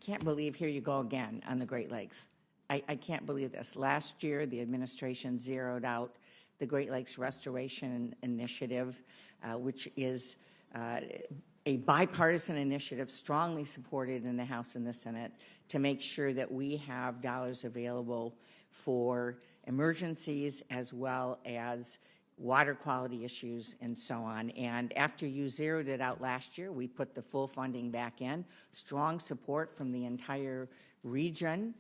can't believe here you go again on the Great Lakes. I can't believe this. Last year, the administration zeroed out the Great Lakes Restoration Initiative, which is a bipartisan initiative strongly supported in the House and the Senate to make sure that we have dollars available for emergencies as well as water quality issues and so on. And after you zeroed it out last year, we put the full funding back in, strong support from the entire region.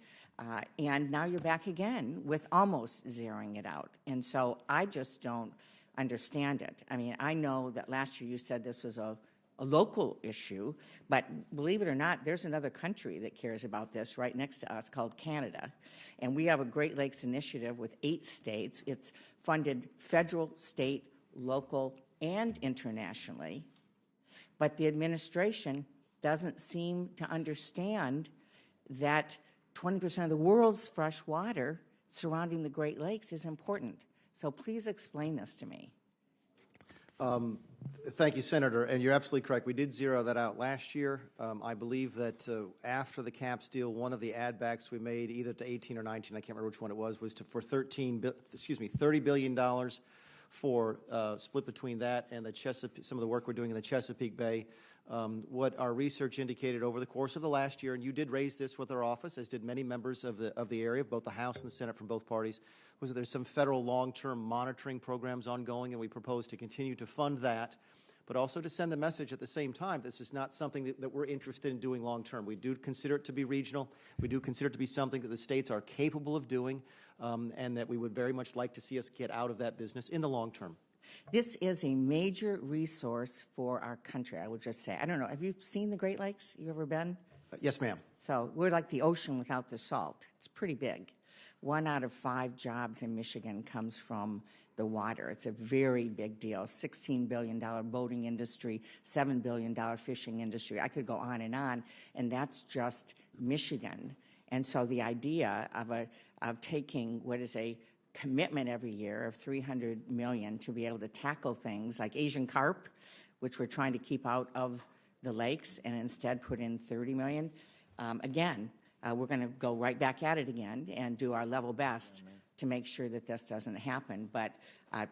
And now you're back again with almost zeroing it out. And so I just don't understand it. I mean, I know that last year you said this was a local issue, but believe it or not, there's another country that cares about this right next to us called Canada. And we have a Great Lakes Initiative with 8 states. It's funded federal, state, local, and internationally. But the administration doesn't seem to understand that 20% of the world's fresh water surrounding the Great Lakes is important. So please explain this to me. Thank you, Senator. And you're absolutely correct. We did zero that out last year. I believe that after the caps deal, one of the add backs we made, either to 18 or 19, I can't remember which one it was for $30 billion for split between that and the Chesapeake, some of the work we're doing in the Chesapeake Bay. What our research indicated over the course of the last year, and you did raise this with our office, as did many members of the area, both the House and the Senate from both parties, was that there's some federal long-term monitoring programs ongoing, and we propose to continue to fund that, but also to send the message at the same time, this is not something that we're interested in doing long-term. We do consider it to be regional. We do consider it to be something that the states are capable of doing, and that we would very much like to see us get out of that business in the long term. This is a major resource for our country, I would just say. I don't know, have you seen the Great Lakes? You ever been? Yes, ma'am. So we're like the ocean without the salt. It's pretty big. 1 out of 5 jobs in Michigan comes from the water. It's a very big deal. $16 billion boating industry, $7 billion fishing industry. I could go on, and that's just Michigan. And so the idea of taking what is a commitment every year of $300 million to be able to tackle things like Asian carp, which we're trying to keep out of the lakes, and instead put in $30 million. Again, we're going to go right back at it again and do our level best to make sure that this doesn't happen. But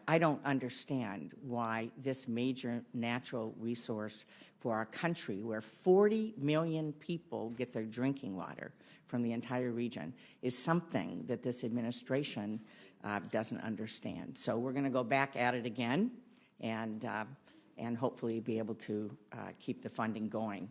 I don't understand why this major natural resource for our country, where 40 million people get their drinking water from the entire region, is something that this administration doesn't understand. So we're going to go back at it again and hopefully be able to keep the funding going.